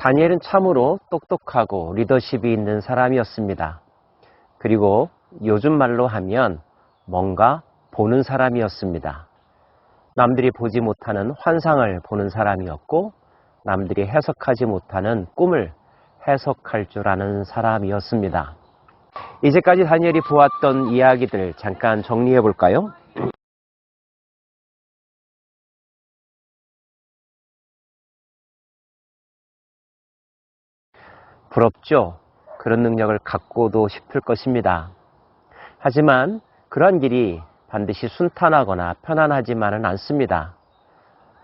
다니엘은 참으로 똑똑하고 리더십이 있는 사람이었습니다. 그리고 요즘 말로 하면 뭔가 보는 사람이었습니다. 남들이 보지 못하는 환상을 보는 사람이었고 남들이 해석하지 못하는 꿈을 해석할 줄 아는 사람이었습니다. 이제까지 다니엘이 보았던 이야기들 잠깐 정리해 볼까요? 부럽죠? 그런 능력을 갖고도 싶을 것입니다. 하지만 그런 길이 반드시 순탄하거나 편안하지만은 않습니다.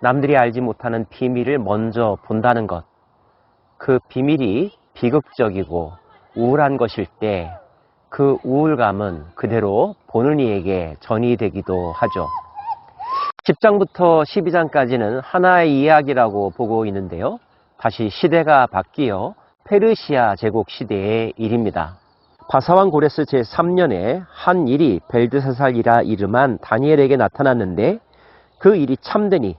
남들이 알지 못하는 비밀을 먼저 본다는 것, 그 비밀이 비극적이고 우울한 것일 때 그 우울감은 그대로 보는 이에게 전이 되기도 하죠. 10장부터 12장까지는 하나의 이야기라고 보고 있는데요. 다시 시대가 바뀌어 페르시아 제국 시대의 일입니다. 바사왕 고레스 제3년에 한 일이 벨드사살이라 이름한 다니엘에게 나타났는데 그 일이 참되니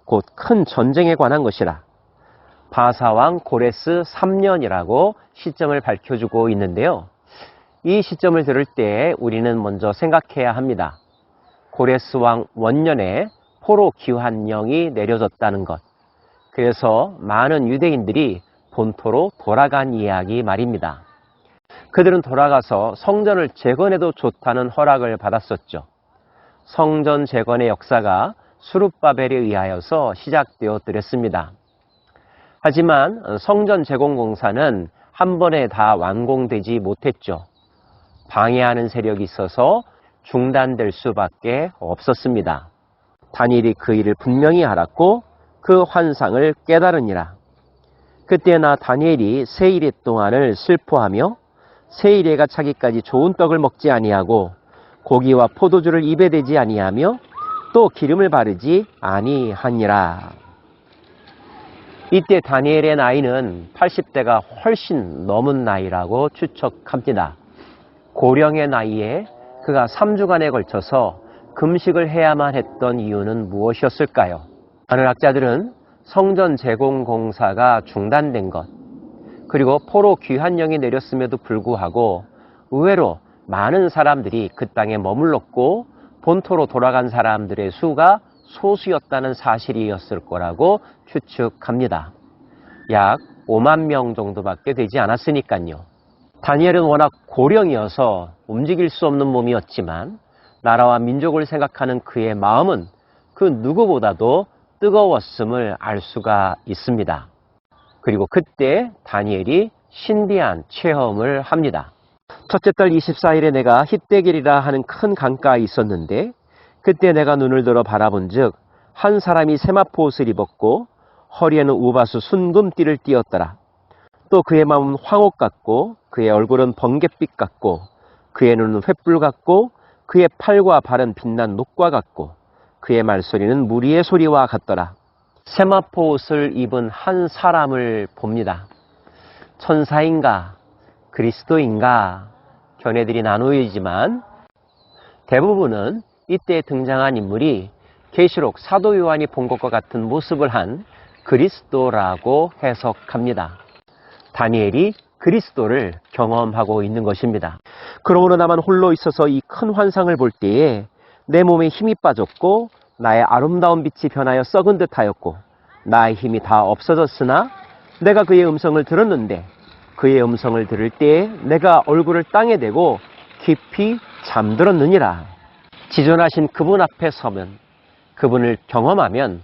곧 큰 전쟁에 관한 것이라. 바사왕 고레스 3년이라고 시점을 밝혀주고 있는데요. 이 시점을 들을 때 우리는 먼저 생각해야 합니다. 고레스 왕 원년에 포로 귀환령이 내려졌다는 것. 그래서 많은 유대인들이 본토로 돌아간 이야기 말입니다. 그들은 돌아가서 성전을 재건해도 좋다는 허락을 받았었죠. 성전 재건의 역사가 수룹바벨에 의하여서 시작되었더랬습니다. 하지만 성전 재건 공사는 한 번에 다 완공되지 못했죠. 방해하는 세력이 있어서 중단될 수밖에 없었습니다. 다니엘이 그 일을 분명히 알았고 그 환상을 깨달으니라. 그때나 다니엘이 세 일의 동안을 슬퍼하며 세 일에가 차기까지 좋은 떡을 먹지 아니하고 고기와 포도주를 입에 대지 아니하며 또 기름을 바르지 아니하니라. 이때 다니엘의 나이는 80대가 훨씬 넘은 나이라고 추측합니다. 고령의 나이에 그가 3주간에 걸쳐서 금식을 해야만 했던 이유는 무엇이었을까요? 많은 학자들은 성전 재건 공사가 중단된 것, 그리고 포로 귀환령이 내렸음에도 불구하고 의외로 많은 사람들이 그 땅에 머물렀고 본토로 돌아간 사람들의 수가 소수였다는 사실이었을 거라고 추측합니다. 약 5만 명 정도밖에 되지 않았으니까요. 다니엘은 워낙 고령이어서 움직일 수 없는 몸이었지만 나라와 민족을 생각하는 그의 마음은 그 누구보다도 뜨거웠음을 알 수가 있습니다. 그리고 그때 다니엘이 신비한 체험을 합니다. 첫째 달 24일에 내가 hit대길이라 하는 큰 강가에 있었는데 그때 내가 눈을 들어 바라본 즉 한 사람이 세마포 옷을 입었고 허리에는 우바수 순금띠를 띠었더라. 또 그의 마음은 황옥 같고 그의 얼굴은 번갯빛 같고 그의 눈은 횃불 같고 그의 팔과 발은 빛난 녹과 같고 그의 말소리는 무리의 소리와 같더라. 세마포 옷을 입은 한 사람을 봅니다. 천사인가 그리스도인가 견해들이 나누어지지만 대부분은 이때 등장한 인물이 계시록 사도 요한이 본 것과 같은 모습을 한 그리스도라고 해석합니다. 다니엘이 그리스도를 경험하고 있는 것입니다. 그러므로 나만 홀로 있어서 이 큰 환상을 볼 때에 내 몸에 힘이 빠졌고 나의 아름다운 빛이 변하여 썩은 듯하였고 나의 힘이 다 없어졌으나 내가 그의 음성을 들었는데 그의 음성을 들을 때에 내가 얼굴을 땅에 대고 깊이 잠들었느니라. 지존하신 그분 앞에 서면 그분을 경험하면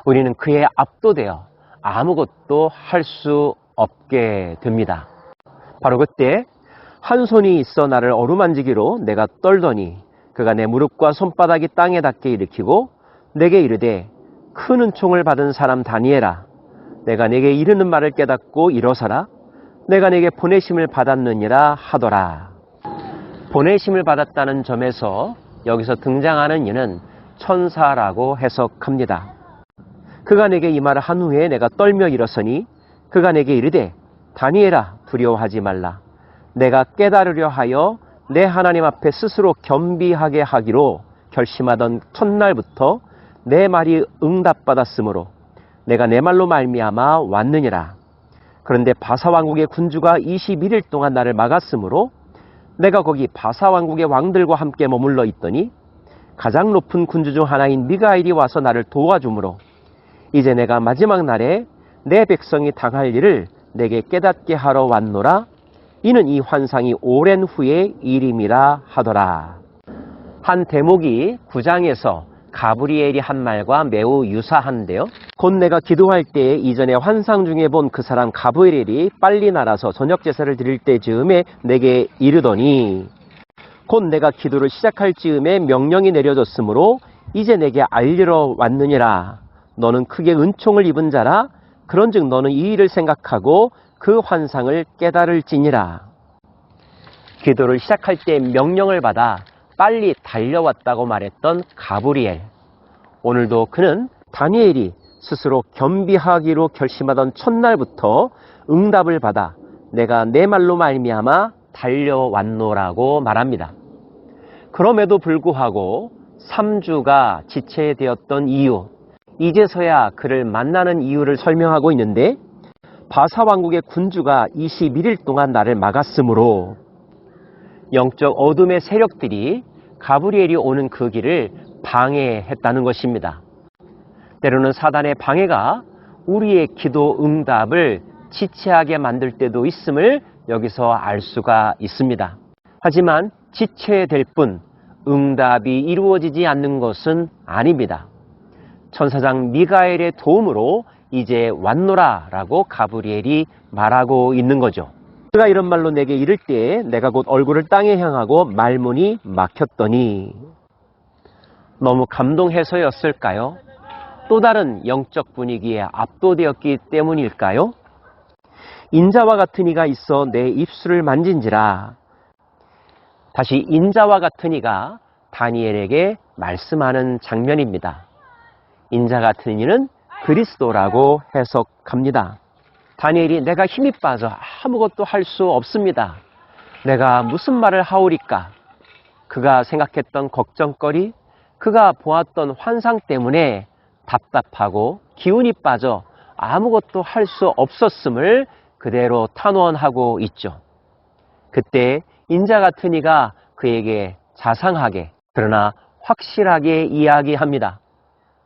우리는 그에 압도되어 아무것도 할 수 없게 됩니다. 바로 그때 한 손이 있어 나를 어루만지기로 내가 떨더니 그가 내 무릎과 손바닥이 땅에 닿게 일으키고 내게 이르되 큰 은총을 받은 사람 다니엘아 내가 내게 이르는 말을 깨닫고 일어서라 내가 내게 보내심을 받았느니라 하더라. 보내심을 받았다는 점에서 여기서 등장하는 이는 천사라고 해석합니다. 그가 내게 이 말을 한 후에 내가 떨며 일어서니 그가 내게 이르되 다니엘아 두려워하지 말라. 내가 깨달으려 하여 내 하나님 앞에 스스로 겸비하게 하기로 결심하던 첫날부터 내 말이 응답받았으므로 내가 내 말로 말미암아 왔느니라. 그런데 바사왕국의 군주가 21일 동안 나를 막았으므로 내가 거기 바사왕국의 왕들과 함께 머물러 있더니 가장 높은 군주 중 하나인 미가엘이 와서 나를 도와주므로 이제 내가 마지막 날에 내 백성이 당할 일을 내게 깨닫게 하러 왔노라. 이는 이 환상이 오랜 후의 일임이라 하더라. 한 대목이 9장에서 가브리엘이 한 말과 매우 유사한데요. 곧 내가 기도할 때에 이전에 환상 중에 본 그 사람 가브리엘이 빨리 날아서 저녁 제사를 드릴 때 즈음에 내게 이르더니 곧 내가 기도를 시작할 즈음에 명령이 내려졌으므로 이제 내게 알리러 왔느니라. 너는 크게 은총을 입은 자라. 그런즉 너는 이 일을 생각하고 그 환상을 깨달을지니라. 기도를 시작할 때 명령을 받아 빨리 달려왔다고 말했던 가브리엘. 오늘도 그는 다니엘이 스스로 겸비하기로 결심하던 첫날부터 응답을 받아 내가 내 말로 말미암아 달려왔노라고 말합니다. 그럼에도 불구하고 3주가 지체되었던 이유, 이제서야 그를 만나는 이유를 설명하고 있는데 바사왕국의 군주가 21일 동안 나를 막았으므로 영적 어둠의 세력들이 가브리엘이 오는 그 길을 방해했다는 것입니다. 때로는 사단의 방해가 우리의 기도 응답을 지체하게 만들 때도 있음을 여기서 알 수가 있습니다. 하지만 지체될 뿐 응답이 이루어지지 않는 것은 아닙니다. 천사장 미가엘의 도움으로 이제 왔노라 라고 가브리엘이 말하고 있는 거죠. 그가 이런 말로 내게 이를 때에 내가 곧 얼굴을 땅에 향하고 말문이 막혔더니 너무 감동해서였을까요? 또 다른 영적 분위기에 압도되었기 때문일까요? 인자와 같은 이가 있어 내 입술을 만진지라. 다시 인자와 같은 이가 다니엘에게 말씀하는 장면입니다. 인자 같은 이는 그리스도라고 해석합니다. 다니엘이 내가 힘이 빠져 아무것도 할 수 없습니다. 내가 무슨 말을 하오리까? 그가 생각했던 걱정거리, 그가 보았던 환상 때문에 답답하고 기운이 빠져 아무것도 할 수 없었음을 그대로 탄원하고 있죠. 그때 인자 같은 이가 그에게 자상하게 그러나 확실하게 이야기합니다.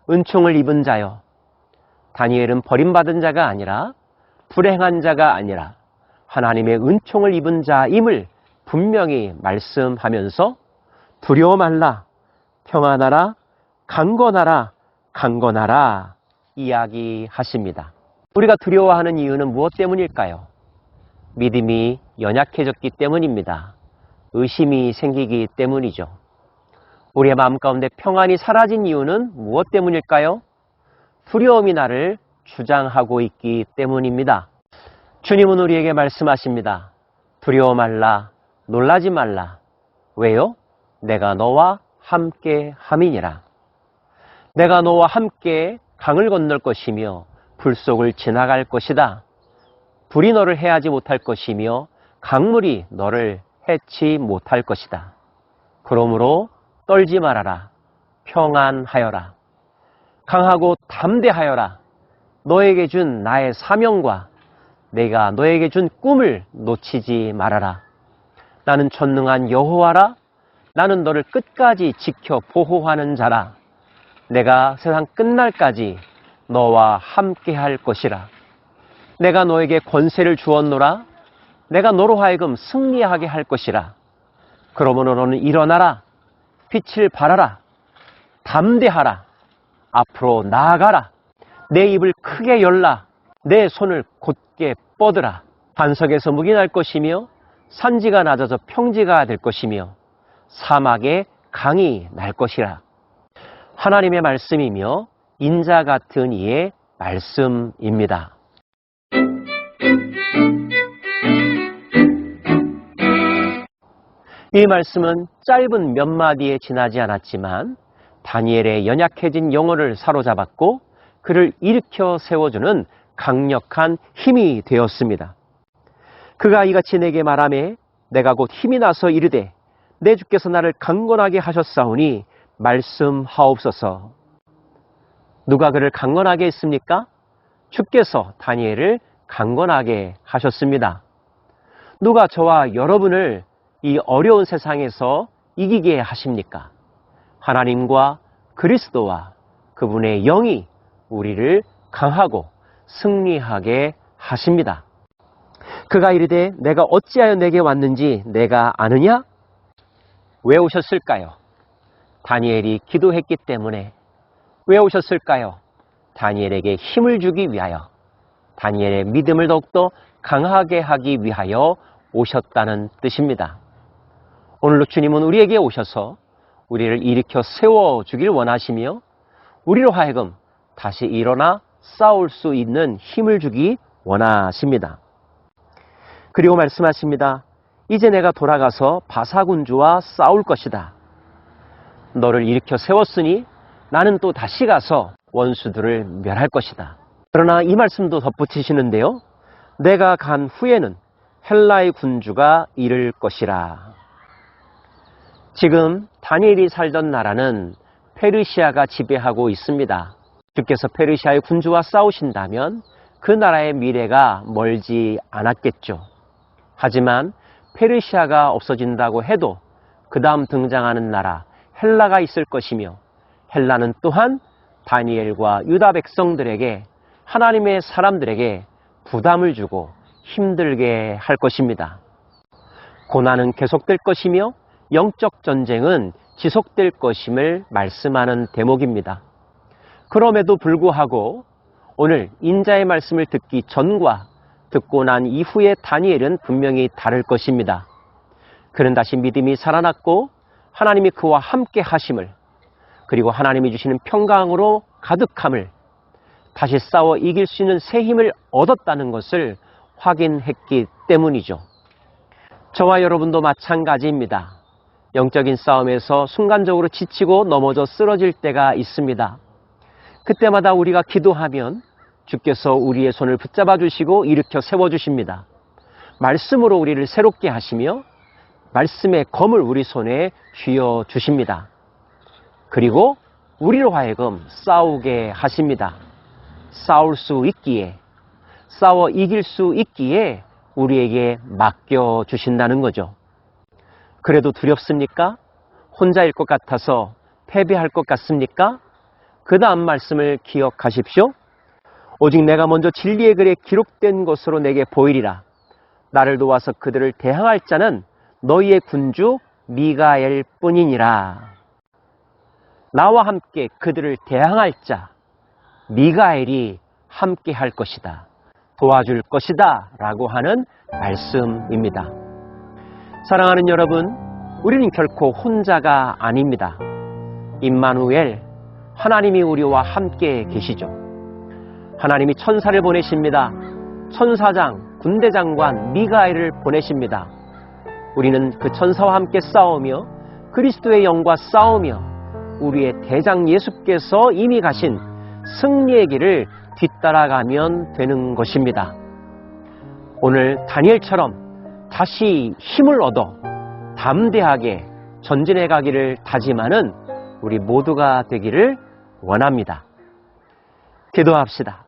은총을 입은 자여, 다니엘은 버림받은 자가 아니라 불행한 자가 아니라 하나님의 은총을 입은 자임을 분명히 말씀하면서 두려워 말라, 평안하라, 강건하라, 강건하라 이야기하십니다. 우리가 두려워하는 이유는 무엇 때문일까요? 믿음이 연약해졌기 때문입니다. 의심이 생기기 때문이죠. 우리의 마음 가운데 평안이 사라진 이유는 무엇 때문일까요? 두려움이 나를 주장하고 있기 때문입니다. 주님은 우리에게 말씀하십니다. 두려워 말라, 놀라지 말라. 왜요? 내가 너와 함께 함이니라. 내가 너와 함께 강을 건널 것이며 불 속을 지나갈 것이다. 불이 너를 해하지 못할 것이며 강물이 너를 해치 못할 것이다. 그러므로 떨지 말아라. 평안하여라. 강하고 담대하여라. 너에게 준 나의 사명과 내가 너에게 준 꿈을 놓치지 말아라. 나는 전능한 여호와라. 나는 너를 끝까지 지켜 보호하는 자라. 내가 세상 끝날까지 너와 함께 할 것이라. 내가 너에게 권세를 주었노라. 내가 너로 하여금 승리하게 할 것이라. 그러므로 너는 일어나라. 빛을 발하라. 담대하라. 앞으로 나아가라. 내 입을 크게 열라. 내 손을 곧게 뻗으라. 반석에서 묵이 날 것이며 산지가 낮아져 평지가 될 것이며 사막에 강이 날 것이라. 하나님의 말씀이며 인자 같은 이의 말씀입니다. 이 말씀은 짧은 몇 마디에 지나지 않았지만 다니엘의 연약해진 영혼을 사로잡았고 그를 일으켜 세워주는 강력한 힘이 되었습니다. 그가 이같이 내게 말하매 내가 곧 힘이 나서 이르되 내 주께서 나를 강건하게 하셨사오니 말씀하옵소서. 누가 그를 강건하게 했습니까? 주께서 다니엘을 강건하게 하셨습니다. 누가 저와 여러분을 이 어려운 세상에서 이기게 하십니까? 하나님과 그리스도와 그분의 영이 우리를 강하고 승리하게 하십니다. 그가 이르되 내가 어찌하여 내게 왔는지 내가 아느냐? 왜 오셨을까요? 다니엘이 기도했기 때문에. 왜 오셨을까요? 다니엘에게 힘을 주기 위하여, 다니엘의 믿음을 더욱더 강하게 하기 위하여 오셨다는 뜻입니다. 오늘도 주님은 우리에게 오셔서 우리를 일으켜 세워주길 원하시며 우리로 하여금 다시 일어나 싸울 수 있는 힘을 주기 원하십니다. 그리고 말씀하십니다. 이제 내가 돌아가서 바사군주와 싸울 것이다. 너를 일으켜 세웠으니 나는 또 다시 가서 원수들을 멸할 것이다. 그러나 이 말씀도 덧붙이시는데요. 내가 간 후에는 헬라의 군주가 이를 것이라. 지금 다니엘이 살던 나라는 페르시아가 지배하고 있습니다. 주께서 페르시아의 군주와 싸우신다면 그 나라의 미래가 멀지 않았겠죠. 하지만 페르시아가 없어진다고 해도 그 다음 등장하는 나라 헬라가 있을 것이며, 헬라는 또한 다니엘과 유다 백성들에게, 하나님의 사람들에게 부담을 주고 힘들게 할 것입니다. 고난은 계속될 것이며 영적 전쟁은 지속될 것임을 말씀하는 대목입니다. 그럼에도 불구하고 오늘 인자의 말씀을 듣기 전과 듣고 난 이후의 다니엘은 분명히 다를 것입니다. 그는 다시 믿음이 살아났고 하나님이 그와 함께 하심을, 그리고 하나님이 주시는 평강으로 가득함을, 다시 싸워 이길 수 있는 새 힘을 얻었다는 것을 확인했기 때문이죠. 저와 여러분도 마찬가지입니다. 영적인 싸움에서 순간적으로 지치고 넘어져 쓰러질 때가 있습니다. 그때마다 우리가 기도하면 주께서 우리의 손을 붙잡아 주시고 일으켜 세워 주십니다. 말씀으로 우리를 새롭게 하시며 말씀의 검을 우리 손에 쥐어 주십니다. 그리고 우리로 하여금 싸우게 하십니다. 싸울 수 있기에, 싸워 이길 수 있기에 우리에게 맡겨 주신다는 거죠. 그래도 두렵습니까? 혼자일 것 같아서 패배할 것 같습니까? 그 다음 말씀을 기억하십시오. 오직 내가 먼저 진리의 글에 기록된 것으로 내게 보이리라. 나를 도와서 그들을 대항할 자는 너희의 군주 미가엘 뿐이니라. 나와 함께 그들을 대항할 자 미가엘이 함께 할 것이다, 도와줄 것이다 라고 하는 말씀입니다. 사랑하는 여러분, 우리는 결코 혼자가 아닙니다. 임마누엘, 하나님이 우리와 함께 계시죠. 하나님이 천사를 보내십니다. 천사장, 군대장관 미가엘을 보내십니다. 우리는 그 천사와 함께 싸우며 그리스도의 영과 싸우며 우리의 대장 예수께서 이미 가신 승리의 길을 뒤따라가면 되는 것입니다. 오늘 다니엘처럼 다시 힘을 얻어 담대하게 전진해 가기를 다짐하는 우리 모두가 되기를 원합니다. 기도합시다.